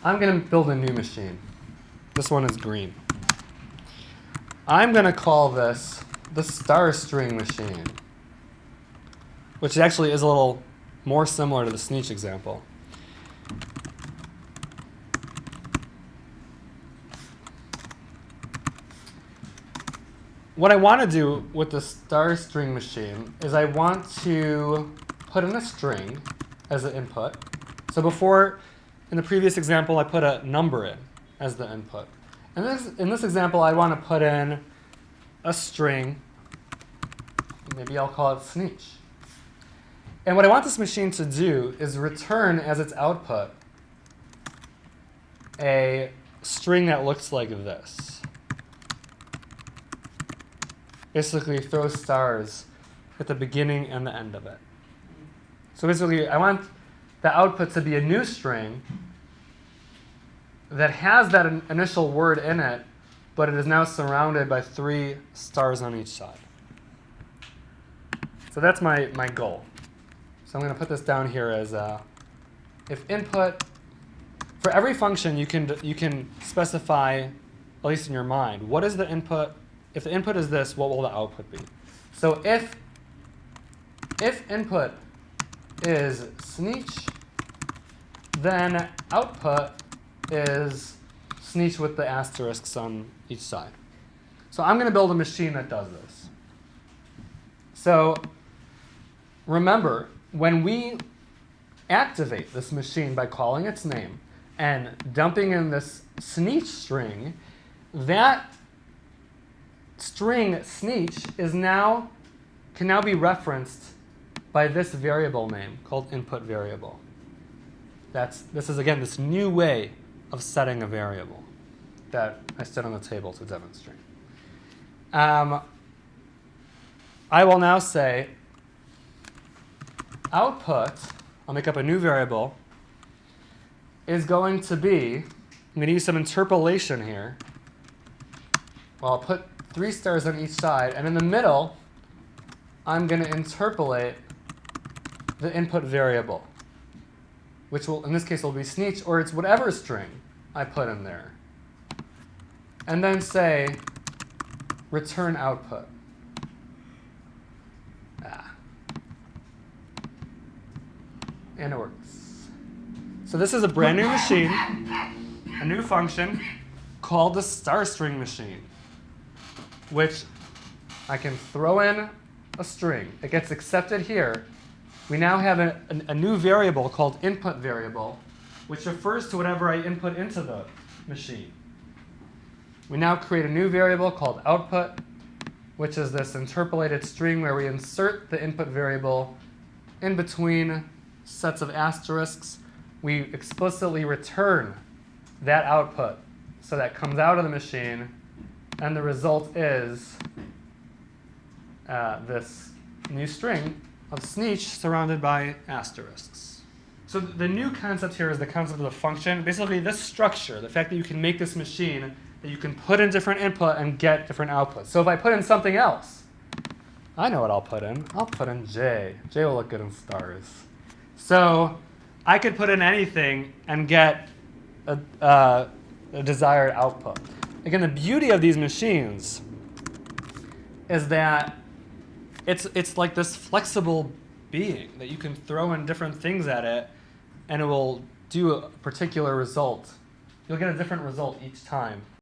I'm going to build a new machine. This one is green. I'm going to call this the star string machine, which actually is a little more similar to the Sneetch example. What I want to do with the star string machine is I want to put in a string as the input. So before, in the previous example, I put a number in as the input. And in this example, I want to put in a string. Maybe I'll call it Sneetch. And what I want this machine to do is return as its output a string that looks like this. Basically throw stars at the beginning and the end of it. So basically, I want the output to be a new string that has that initial word in it, but it is now surrounded by 3 stars on each side. So that's my goal. So I'm going to put this down here as if input, for every function you can specify, at least in your mind, what is the input. If the input is this, what will the output be? So if input is Sneetch, then output is Sneetch with the asterisks on each side. So I'm going to build a machine that does this. So remember, when we activate this machine by calling its name and dumping in this Sneetch string, that string Sneetch can now be referenced by this variable name called input variable. This is, again, this new way of setting a variable that I set on the table to demonstrate. I will now say output, I'll make up a new variable, is going to be, I'm going to use some interpolation here. Well, I'll put 3 stars on each side, and in the middle, I'm going to interpolate the input variable, which will, in this case, will be Sneetch, or it's whatever string I put in there. And then say, return output. And it works. So this is a brand new machine, a new function called the star string machine, which I can throw in a string. It gets accepted here. We now have a new variable called input variable, which refers to whatever I input into the machine. We now create a new variable called output, which is this interpolated string where we insert the input variable in between sets of asterisks. We explicitly return that output so that comes out of the machine, and the result is this new string of Sneetch surrounded by asterisks. So the new concept here is the concept of the function. Basically, this structure, the fact that you can make this machine, that you can put in different input and get different outputs. So if I put in something else, I know what I'll put in. I'll put in J. J will look good in stars. So I could put in anything and get a desired output. Again, the beauty of these machines is that it's like this flexible being that you can throw in different things at it, and it will do a particular result. You'll get a different result each time.